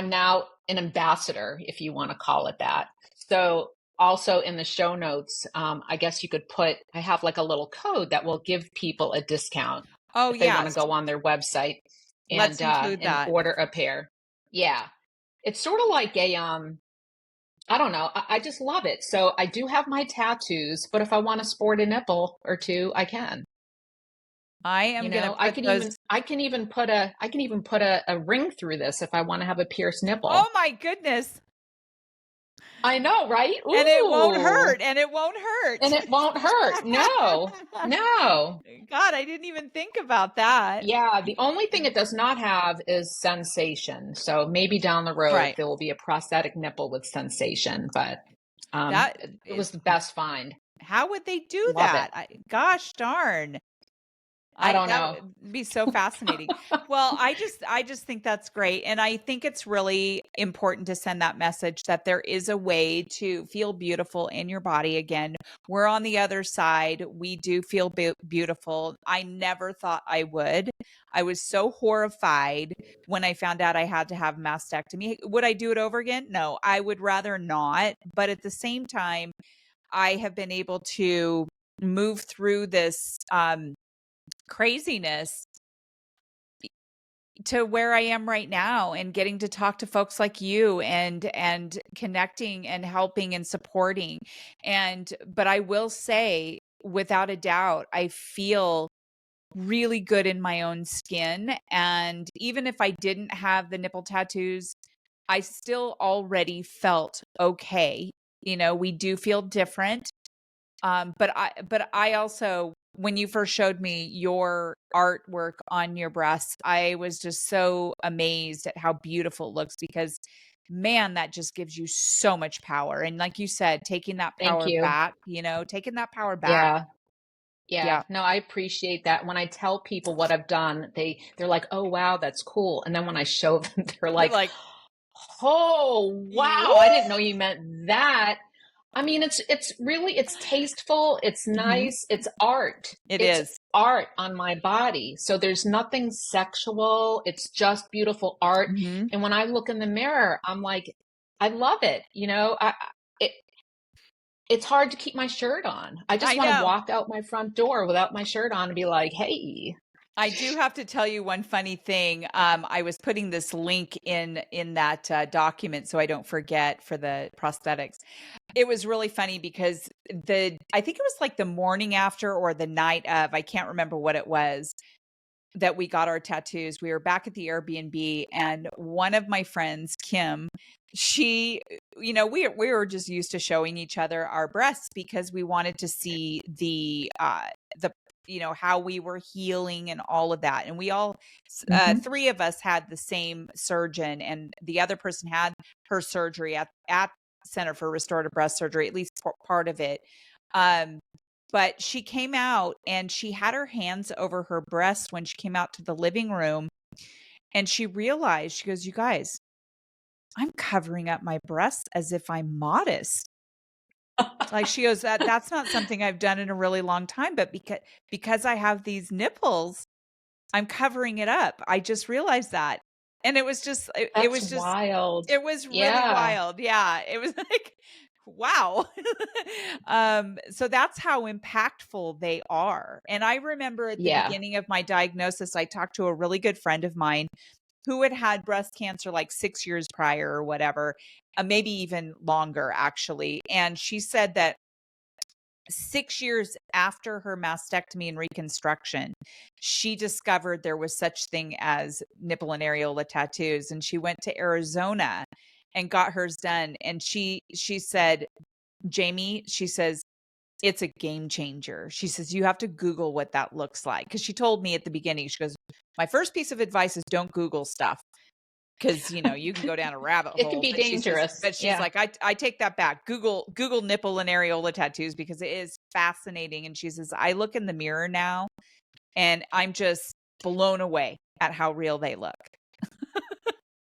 now an ambassador, if you want to call it that. So also in the show notes, I guess you could I have like a little code that will give people a discount Oh, if they want to yes. go on their website Let's include and that. order a pair. Yeah. It's sort of like I don't know. I just love it. So I do have my tattoos, but if I want to sport a nipple or two, I can. I am going to put those. I can even put a ring through this if I want to have a pierced nipple. Oh my goodness. I know, right? And it won't Ooh. hurt. And it won't hurt. And it won't hurt. No. No. God, I didn't even think about that. Yeah, the only thing it does not have is sensation. So maybe down the road Right. there will be a prosthetic nipple with sensation, but That it is, was the best find. how would they do Love it. that? Gosh darn. I don't That know. would be so fascinating. Well, I just think that's great. And I think it's really important to send that message that there is a way to feel beautiful in your body again. We're on the other side. We do feel beautiful. I never thought I would. I was so horrified when I found out I had to have mastectomy. Would I do it over again? No, I would rather not. But at the same time, I have been able to move through this craziness to where I am right now, and getting to talk to folks like you, and connecting and helping and supporting. But I will say, without a doubt, I feel really good in my own skin. And even if I didn't have the nipple tattoos, I still already felt okay. We do feel different. But I also, when you first showed me your artwork on your breast, I was just so amazed at how beautiful it looks, because man, that just gives you so much power. And like you said, taking that Thank power you. back, taking that power back. Yeah. Yeah. Yeah. No, I appreciate that. When I tell people what I've done, they're like, "Oh, wow, that's cool." And then when I show them, they're They're like, like, "Oh, woo! wow, I didn't know you meant that." I mean, it's tasteful, it's Mhm. nice, it's art. It It's is. art on my body. So there's nothing sexual. It's just beautiful art. Mhm. And when I look in the mirror, I'm like, I love it. It, it's hard to keep my shirt on. I just I want to know. walk out my front door without my shirt on and be like, "Hey." I do have to tell you one funny thing. I was putting this link in that document so I don't forget, for the prosthetics. It was really funny because I think it was like the morning after or the night of, I can't remember what it was, that we got our tattoos. We were back at the Airbnb, and one of my friends, Kim, she, we were just used to showing each other our breasts, because we wanted to see the how we were healing and all of that. And we all, Hmm. three of us had the same surgeon, and the other person had her surgery at Center for Restorative Breast Surgery, at least part of it. Um, but she came out and she had her hands over her breast when she came out to the living room, and she realized, she goes, "You guys, I'm covering up my breasts as if I'm modest." Like, she goes, that's not something I've done in a really long time, but because I have these nipples, I'm covering it up. I just realized that. And it was just it That's was just wild. it was really Yeah. wild. Yeah, it was like, wow. So that's how impactful they are. And I remember at the Yeah. beginning of my diagnosis, I talked to a really good friend of mine who had breast cancer like 6 years prior or whatever, maybe even longer actually. And she said that 6 years after her mastectomy and reconstruction, she discovered there was such thing as nipple and areola tattoos, and she went to Arizona and got hers done. And she said, "Jamie," she says, "it's a game changer." She says, "You have to Google what that looks like." Because she told me at the beginning, she goes, "My first piece of advice is don't Google stuff, because you can go down a rabbit It can hole." be But dangerous. she's Yeah. like, I take that back. Google nipple and areola tattoos, because it is fascinating. And she says, "I look in the mirror now and I'm just blown away at how real they look."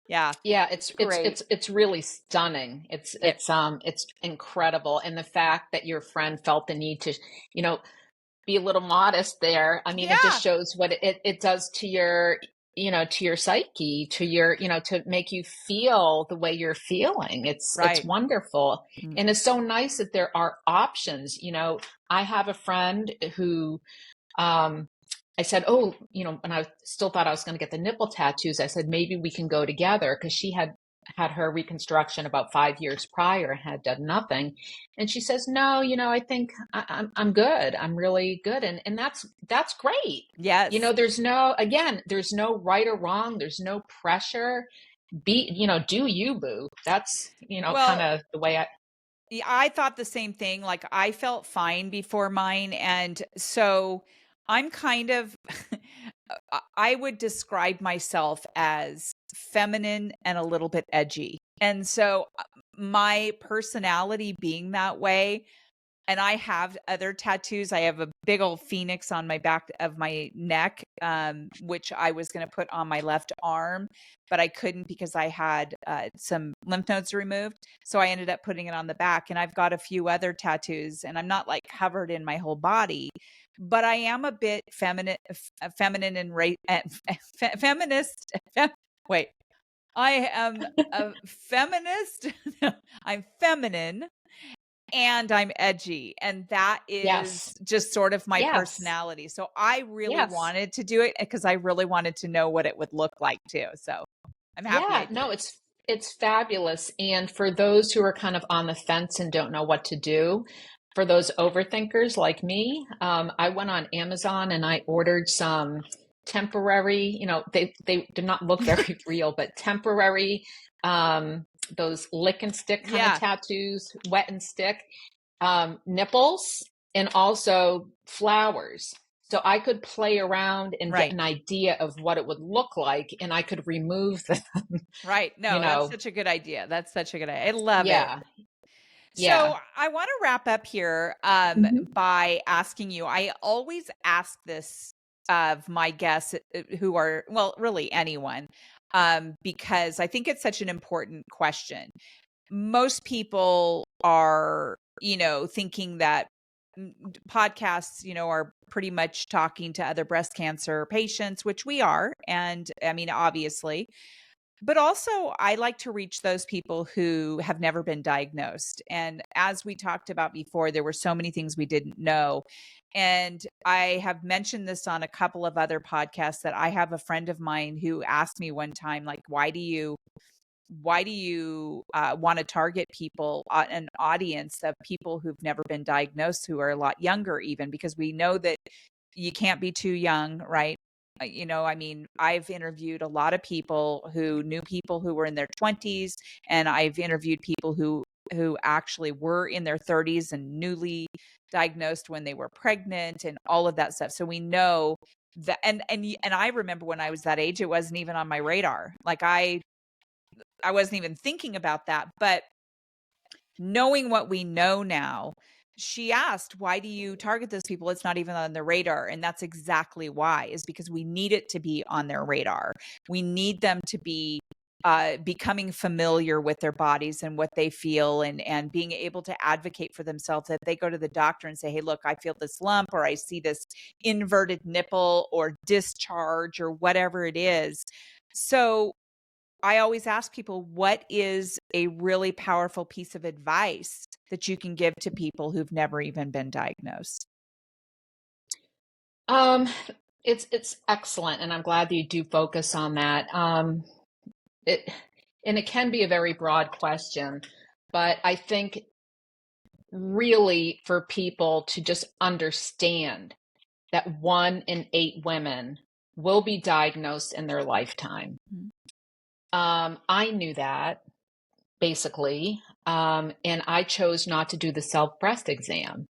Yeah, Yeah, it's great. it's really stunning. It, It's incredible. And the fact that your friend felt the need to, you know, be a little modest there. I mean, it just yeah, shows what it does to your, to your psyche, to your, to make you feel the way you're feeling. It's right. wonderful. Mm. And it's so nice that there are options. I have a friend who, um, I said, "Oh, and I still thought I was going to get the nipple tattoos." I said, "Maybe we can go together," because she had her reconstruction about 5 years prior and had done nothing. And she says, "No, I think I'm good. I'm really good." And that's great. Yes. There's no right or wrong. There's no pressure. Do you, boo. That's, kind Well, of the way I. yeah, I thought the same thing. Like, I felt fine before mine. And so I'm kind of, I would describe myself as feminine and a little bit edgy. And so my personality being that way, and I have other tattoos. I have a big old phoenix on my back of my neck, which I was going to put on my left arm, but I couldn't because I had some lymph nodes removed. So I ended up putting it on the back. And I've got a few other tattoos, and I'm not like covered in my whole body, but I am a bit feminine and feminist. Wait, I am a feminist. I'm feminine, and I'm edgy. And that Yes. is just sort of my Yes. personality. So I really Yes. wanted to do it because I really wanted to know what it would look like too. So I'm happy I Yeah, did no, it. it's fabulous. And for those who are kind of on the fence and don't know what to do, for those overthinkers like me, I went on Amazon and I ordered some temporary, they did not look very real, but temporary, those lick and stick kind of Yeah. tattoos, wet and stick, nipples, and also flowers. So I could play around and get Right. an idea of what it would look like, and I could remove them, Right. you No, that's know. such a good idea. That's such a good idea. I love it. Yeah, So yeah. I want to wrap up here Hmm. by asking you. I always ask this of my guests who are, well, really anyone, because I think it's such an important question. Most people are, thinking that podcasts, are pretty much talking to other breast cancer patients, which we are. And I mean, obviously, but also, I like to reach those people who have never been diagnosed. And as we talked about before, there were so many things we didn't know. And I have mentioned this on a couple of other podcasts that I have a friend of mine who asked me one time, like, why do you want to target people, an audience of people who've never been diagnosed, who are a lot younger, even because we know that you can't be too young, right? I mean, I've interviewed a lot of people who knew people who were in their 20s, and I've interviewed people who actually were in their 30s and newly diagnosed when they were pregnant and all of that stuff. So we know that, and I remember when I was that age, it wasn't even on my radar. Like I wasn't even thinking about that, but knowing what we know now, she asked, why do you target those people? It's not even on their radar. And that's exactly why, is because we need it to be on their radar. We need them to be becoming familiar with their bodies and what they feel, and being able to advocate for themselves, that they go to the doctor and say, hey, look, I feel this lump, or I see this inverted nipple or discharge or whatever it is. So I always ask people, what is a really powerful piece of advice that you can give to people who've never even been diagnosed? Um, it's excellent, and I'm glad that you do focus on that. It and it can be a very broad question, but I think really for people to just understand that 1 in 8 women will be diagnosed in their lifetime. Mhm. I knew that basically, and I chose not to do the self breast exam.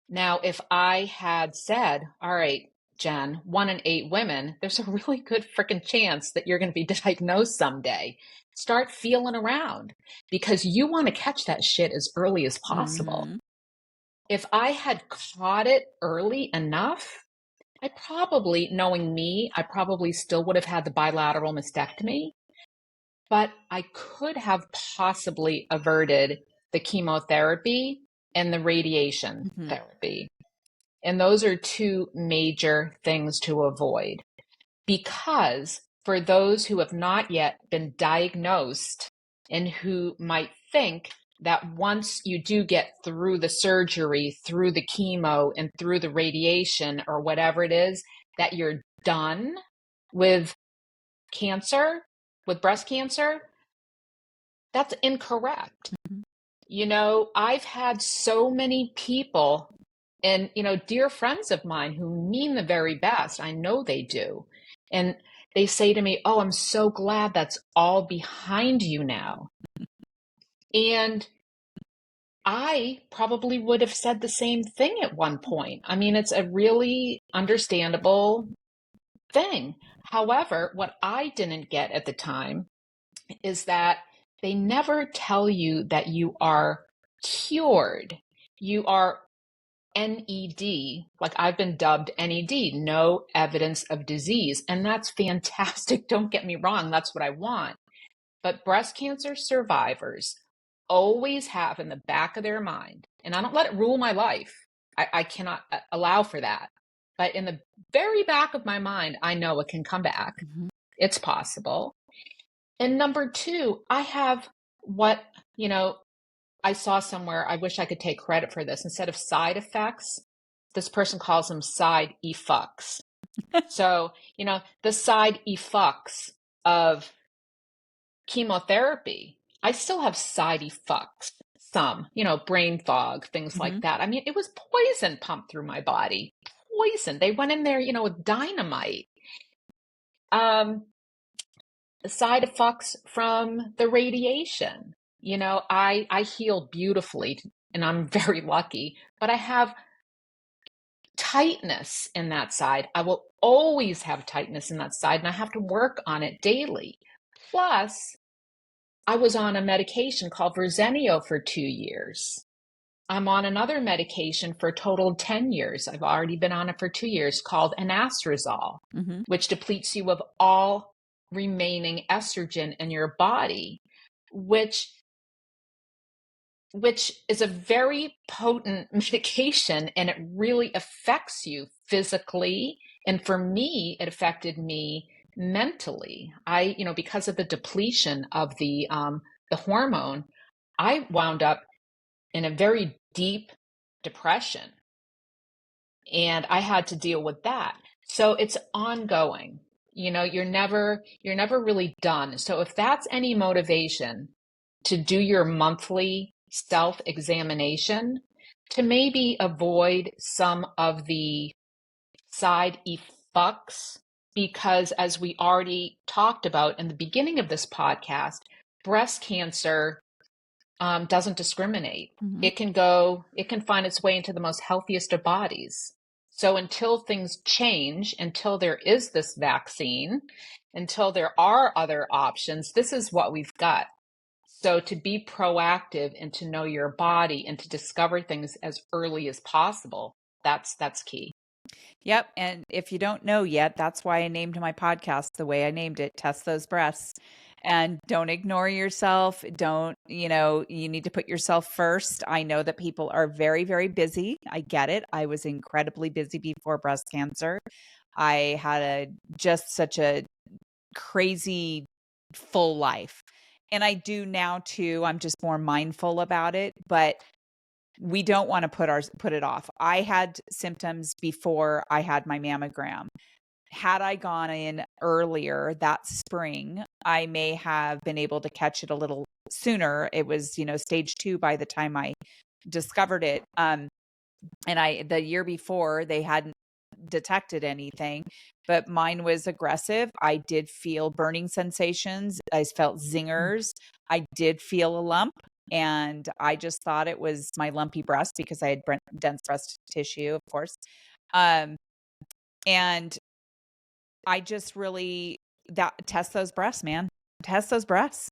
Now, if I had said, all right, Jen, 1 in 8 women, there's a really good freaking chance that you're going to be diagnosed someday. Start feeling around because you want to catch that shit as early as possible. Mhm. If I had caught it early enough, I probably, knowing me, I probably still would have had the bilateral mastectomy, but I could have possibly averted the chemotherapy and the radiation Mhm. therapy. And those are two major things to avoid because for those who have not yet been diagnosed and who might think that once you do get through the surgery, through the chemo, and through the radiation or whatever it is, that you're done with cancer, with breast cancer, that's incorrect. Mhm. I've had so many people and, dear friends of mine who mean the very best. I know they do. And they say to me, oh, I'm so glad that's all behind you now. And I probably would have said the same thing at one point. I mean, it's a really understandable thing. However, what I didn't get at the time is that they never tell you that you are cured. You are NED, like I've been dubbed NED, no evidence of disease. And that's fantastic. Don't get me wrong, that's what I want. But breast cancer survivors always have in the back of their mind, and I don't let it rule my life. I cannot allow for that. But in the very back of my mind, I know it can come back. Mhm. It's possible. And number two, I have what, I saw somewhere, I wish I could take credit for this. Instead of side effects, this person calls them side effects. So, the side effects of chemotherapy, I still have side effects. Some, brain fog, things like that. I mean, it was poison pumped through my body. Poison. They went in there, with dynamite. Side effects from the radiation. I healed beautifully and I'm very lucky, but I have tightness in that side. I will always have tightness in that side and I have to work on it daily. Plus, I was on a medication called Verzenio for 2 years. I'm on another medication for a total of 10 years. I've already been on it for 2 years called anastrozole, which depletes you of all remaining estrogen in your body, which is a very potent medication and it really affects you physically. And for me, it affected me mentally. Because of the depletion of the hormone, I wound up in a very deep depression and I had to deal with that. So it's ongoing. You're never really done. So if that's any motivation to do your monthly self-examination, to maybe avoid some of the side effects, because as we already talked about in the beginning of this podcast, breast cancer doesn't discriminate. It can find its way into the most healthiest of bodies. So until things change, until there is this vaccine, until there are other options, this is what we've got. So to be proactive and to know your body and to discover things as early as possible, that's key. Yep. And if you don't know yet, that's why I named my podcast the way I named it, Test Those Breasts. And don't ignore yourself. You need to put yourself first. I know that people are very, very busy. I get it. I was incredibly busy before breast cancer. I had just such a crazy full life. And I do now too. I'm just more mindful about it, but we don't want to put it off. I had symptoms before I had my mammogram. Had I gone in earlier that spring, I may have been able to catch it a little sooner. It was, stage 2 by the time I discovered it. And the year before they hadn't detected anything, but mine was aggressive. I did feel burning sensations. I felt zingers. I did feel a lump. And I just thought it was my lumpy breast because I had dense breast tissue, of course. And I just really test those breasts, man. Test those breasts.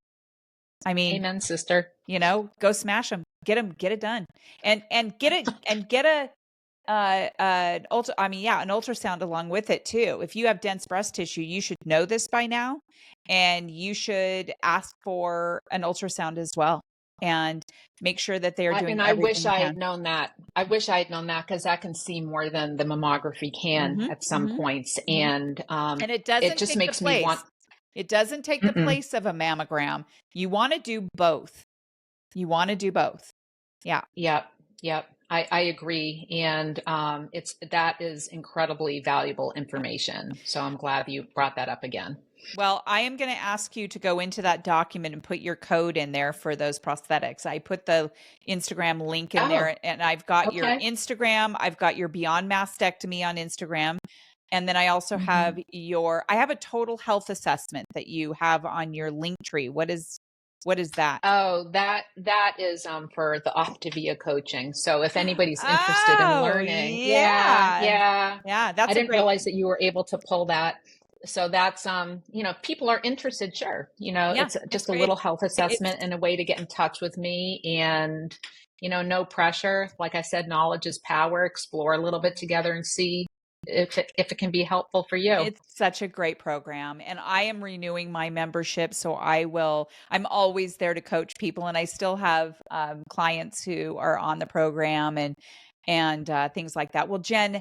I mean, amen, sister. Go smash them, get it done, and get it and get an ultrasound along with it too. If you have dense breast tissue, you should know this by now, and you should ask for an ultrasound as well, and make sure that they are doing I everything wish they I can. had known that. I wish I had known that because that can see more than the mammography can at some points, and it doesn't it just take makes the me place. want. It doesn't take the place of a mammogram. You want to do both. Yeah. Yep. I agree, and that is incredibly valuable information. So I'm glad you brought that up again. Well, I am going to ask you to go into that document and put your code in there for those prosthetics. I put the Instagram link in there, and I've got your Instagram. I've got your Beyond Mastectomy on Instagram. And then I also have I have a total health assessment that you have on your link tree. What is that? Oh, that is for the Optavia coaching. So if anybody's interested in learning, yeah. That's I didn't realize that you were able to pull that. So that's if people are interested, sure. It's just a little health assessment and a way to get in touch with me, and no pressure. Like I said, knowledge is power. Explore a little bit together and see if it can be helpful for you. It's such a great program, and I am renewing my membership, so I'm always there to coach people, and I still have clients who are on the program and things like that. Well, Jen,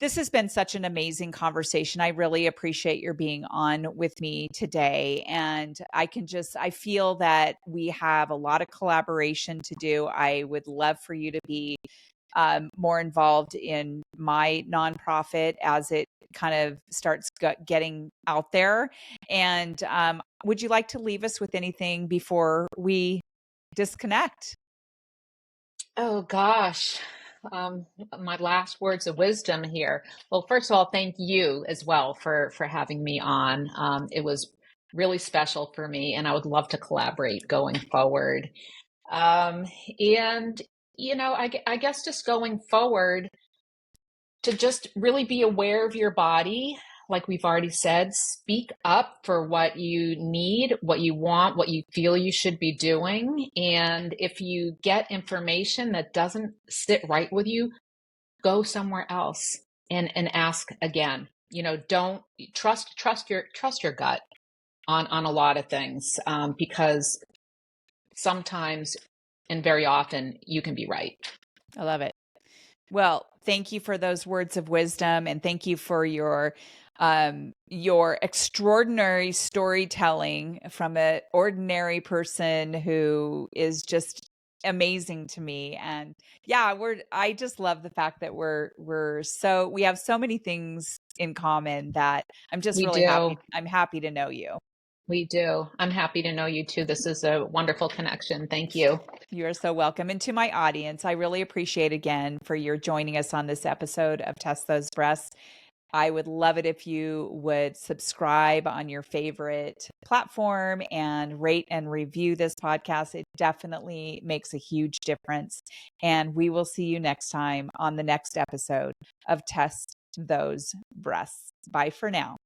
This has been such an amazing conversation. I really appreciate your being on with me today. And I feel that we have a lot of collaboration to do. I would love for you to be more involved in my nonprofit as it kind of starts getting out there. And would you like to leave us with anything before we disconnect? Oh gosh. My last words of wisdom here. Well, first of all, thank you as well for having me on. It was really special for me, and I would love to collaborate going forward. And I guess just going forward, to just really be aware of your body, like we've already said, speak up for what you need, what you want, what you feel you should be doing. And if you get information that doesn't sit right with you, go somewhere else and ask again. Don't trust your gut on a lot of things, because sometimes and very often you can be right. I love it. Well, thank you for those words of wisdom, and thank you for your extraordinary storytelling from an ordinary person who is just amazing to me. And yeah, I just love the fact that we have so many things in common that I'm just We really do. happy to know you. We do. I'm happy to know you too. This is a wonderful connection. Thank you. You are so welcome. And to my audience, I really appreciate again for your joining us on this episode of Test Those Breasts. I would love it if you would subscribe on your favorite platform and rate and review this podcast. It definitely makes a huge difference. And we will see you next time on the next episode of Test Those Breasts. Bye for now.